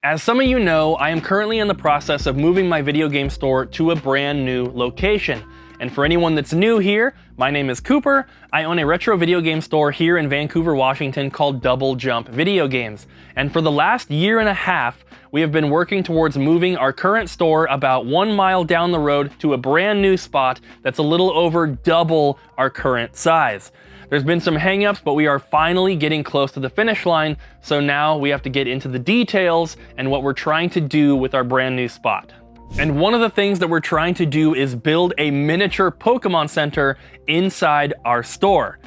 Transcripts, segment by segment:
As some of you know, I am currently in the process of moving my video game store to a brand new location. And for anyone that's new here, my name is Cooper. I own a retro video game store here in Vancouver, Washington called Double Jump Video Games. And for the last year and a half, we have been working towards moving our current store about 1 mile down the road to a brand new spot that's a little over double our current size. There's been some hangups, but we are finally getting close to the finish line, so now we have to get into the details and what we're trying to do with our brand new spot. And one of the things that we're trying to do is build a miniature Pokémon Center inside our store.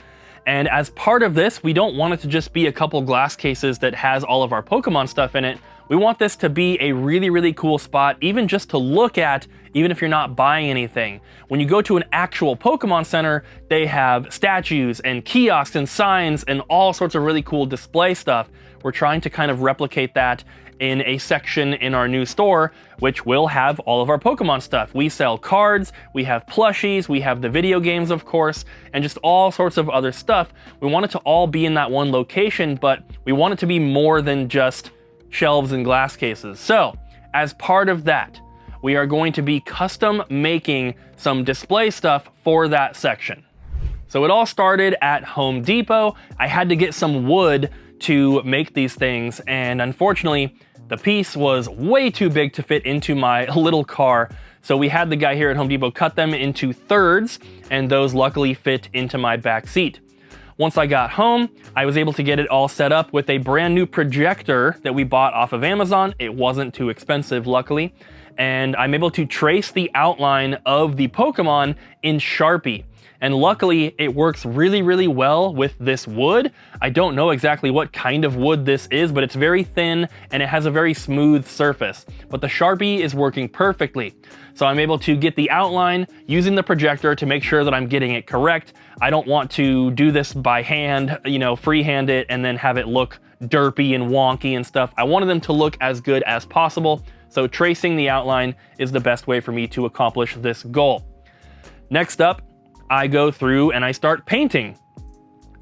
And as part of this, we don't want it to just be a couple glass cases that has all of our Pokémon stuff in it. We want this to be a really cool spot, even just to look at, even if you're not buying anything. When you go to an actual Pokémon Center, they have statues and kiosks and signs and all sorts of really cool display stuff. We're trying to kind of replicate that in a section in our new store, which will have all of our Pokémon stuff. We sell cards, we have plushies, we have the video games, of course, and just all sorts of other stuff. We want it to all be in that one location, but we want it to be more than just shelves and glass cases. So, as part of that, we are going to be custom making some display stuff for that section. So it all started at Home Depot. I had to get some wood to make these things, and unfortunately, the piece was way too big to fit into my little car. So we had the guy here at Home Depot cut them into thirds, and those luckily fit into my back seat. Once I got home, I was able to get it all set up with a brand new projector that we bought off of Amazon. It wasn't too expensive, luckily. And I'm able to trace the outline of the Pokemon in Sharpie. And luckily, it works really well with this wood. I don't know exactly what kind of wood this is, but it's very thin and it has a very smooth surface. But the Sharpie is working perfectly. So I'm able to get the outline using the projector to make sure that I'm getting it correct. I don't want to do this by hand, freehand it and then have it look derpy and wonky and stuff. I wanted them to look as good as possible. So tracing the outline is the best way for me to accomplish this goal. Next up, I go through and I start painting.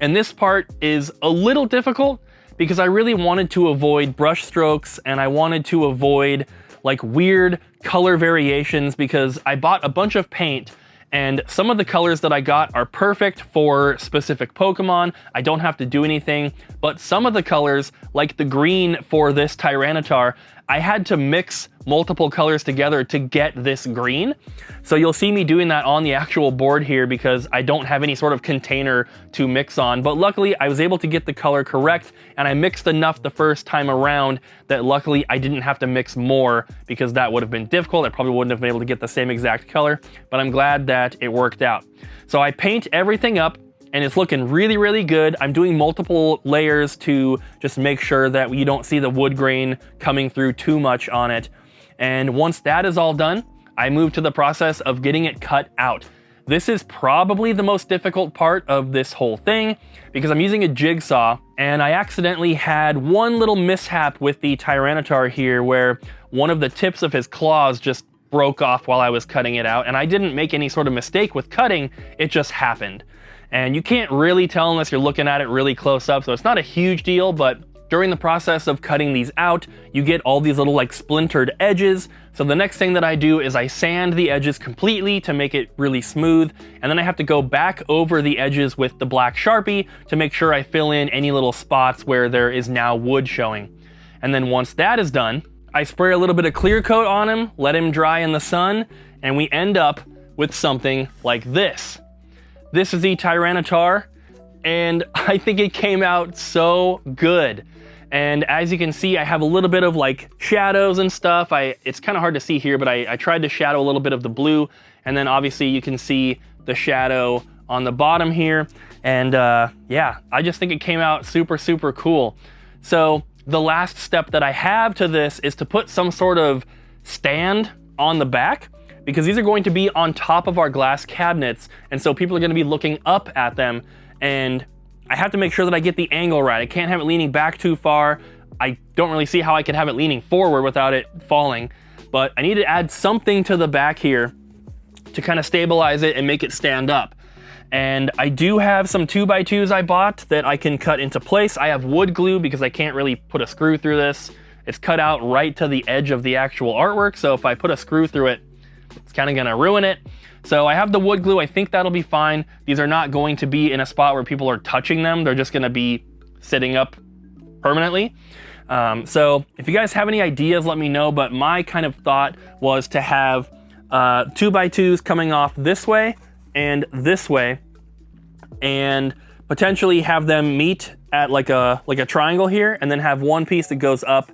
And this part is a little difficult because I really wanted to avoid brush strokes and I wanted to avoid like weird color variations because I bought a bunch of paint and some of the colors that I got are perfect for specific Pokemon. I don't have to do anything, but some of the colors, like the green for this Tyranitar, I had to mix multiple colors together to get this green. So you'll see me doing that on the actual board here because I don't have any sort of container to mix on. But luckily I was able to get the color correct and I mixed enough the first time around that luckily I didn't have to mix more because that would have been difficult. I probably wouldn't have been able to get the same exact color, but I'm glad that it worked out. So I paint everything up and it's looking really good. I'm doing multiple layers to just make sure that you don't see the wood grain coming through too much on it. And once that is all done, I move to the process of getting it cut out. This is probably the most difficult part of this whole thing because I'm using a jigsaw and I accidentally had one little mishap with the Tyranitar here where one of the tips of his claws just broke off while I was cutting it out, and I didn't make any sort of mistake with cutting, it just happened. And you can't really tell unless you're looking at it really close up, so it's not a huge deal, but during the process of cutting these out, you get all these little like splintered edges. So the next thing that I do is I sand the edges completely to make it really smooth, and then I have to go back over the edges with the black Sharpie to make sure I fill in any little spots where there is now wood showing. And then once that is done, I spray a little bit of clear coat on him, let him dry in the sun, and we end up with something like this. This is the Tyranitar, and I think it came out so good. And as you can see, I have a little bit of like shadows and stuff. It's kind of hard to see here, but I tried to shadow a little bit of the blue, and then obviously you can see the shadow on the bottom here. And yeah, I just think it came out super cool. So the last step that I have to this is to put some sort of stand on the back, because these are going to be on top of our glass cabinets, and so people are going to be looking up at them, and I have to make sure that I get the angle right. I can't have it leaning back too far. I don't really see how I could have it leaning forward without it falling, but I need to add something to the back here to kind of stabilize it and make it stand up. And I do have some 2x2s I bought that I can cut into place. I have wood glue because I can't really put a screw through this. It's cut out right to the edge of the actual artwork, so if I put a screw through it, it's kind of gonna ruin it. So I have the wood glue. I think that'll be fine. These are not going to be in a spot where people are touching them. They're just gonna be sitting up permanently. So if you guys have any ideas, let me know. But my kind of thought was to have 2x2s coming off this way and this way, and potentially have them meet at like a triangle here, and then have one piece that goes up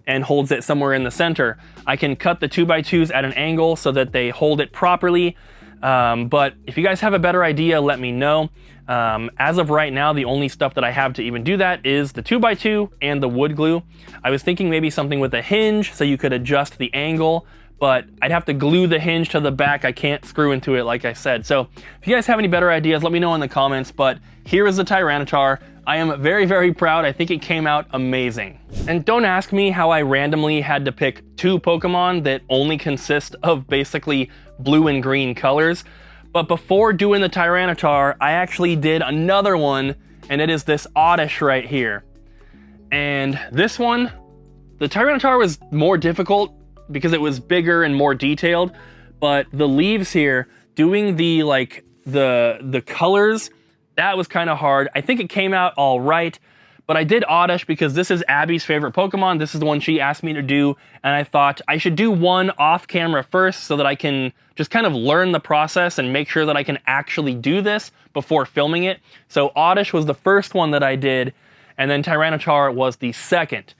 and holds it somewhere in the center. I can cut the 2x2s at an angle so that they hold it properly. But if you guys have a better idea, let me know. As of right now, the only stuff that I have to even do that is the 2x2 and the wood glue. I was thinking maybe something with a hinge so you could adjust the angle, but I'd have to glue the hinge to the back. I can't screw into it, like I said. So if you guys have any better ideas, let me know in the comments. But here is the Tyranitar. I am very, very proud. I think it came out amazing. And don't ask me how I randomly had to pick 2 Pokemon that only consist of basically blue and green colors. But before doing the Tyranitar, I actually did another one, and it is this Oddish right here. And this one, the Tyranitar was more difficult because it was bigger and more detailed, but the leaves here, doing the the colors, that was kind of hard. I think it came out all right, but I did Oddish because this is Abby's favorite Pokemon. This is the one she asked me to do, and I thought I should do one off camera first so that I can just kind of learn the process and make sure that I can actually do this before filming it. So Oddish was the first one that I did, and then Tyranitar was the second.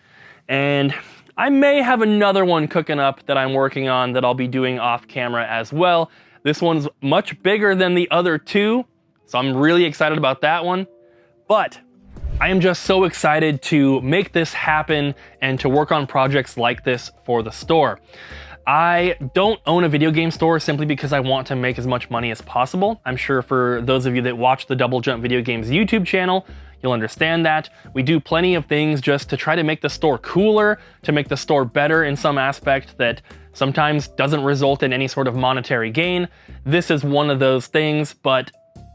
And I may have another one cooking up that I'm working on that I'll be doing off camera as well. This one's much bigger than the other 2, so I'm really excited about that one. But I am just so excited to make this happen and to work on projects like this for the store. I don't own a video game store simply because I want to make as much money as possible. I'm sure for those of you that watch the Double Jump Video Games YouTube channel, you'll understand that. We do plenty of things just to try to make the store cooler, to make the store better in some aspect that sometimes doesn't result in any sort of monetary gain. This is one of those things, but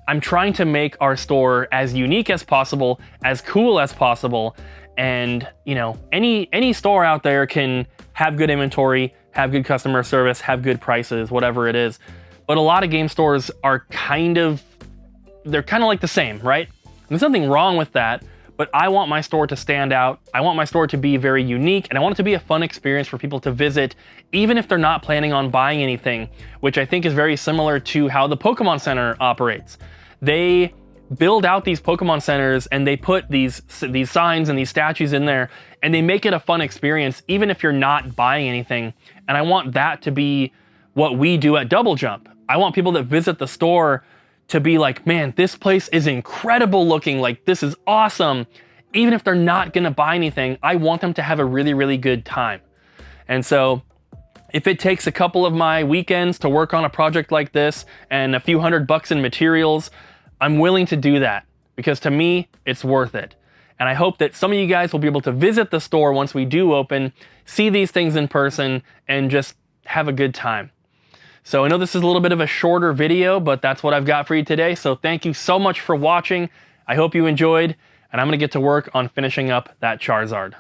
I'm trying to make our store as unique as possible, as cool as possible, and you know, any store out there can have good inventory, have good customer service, have good prices, whatever it is. But a lot of game stores are they're kind of like the same, right? And there's nothing wrong with that, but I want my store to stand out. I want my store to be very unique, and I want it to be a fun experience for people to visit, even if they're not planning on buying anything, which I think is very similar to how the Pokemon Center operates. They build out these Pokemon centers and they put these signs and these statues in there, and they make it a fun experience even if you're not buying anything. And I want that to be what we do at Double Jump. I want people that visit the store to be like, man, this place is incredible looking, like this is awesome. Even if they're not gonna buy anything, I want them to have a really, really good time. And so if it takes a couple of my weekends to work on a project like this and a few $100 in materials, I'm willing to do that because to me, it's worth it. And I hope that some of you guys will be able to visit the store once we do open, see these things in person, and just have a good time. So I know this is a little bit of a shorter video, but that's what I've got for you today. So thank you so much for watching. I hope you enjoyed, and I'm gonna get to work on finishing up that Charizard.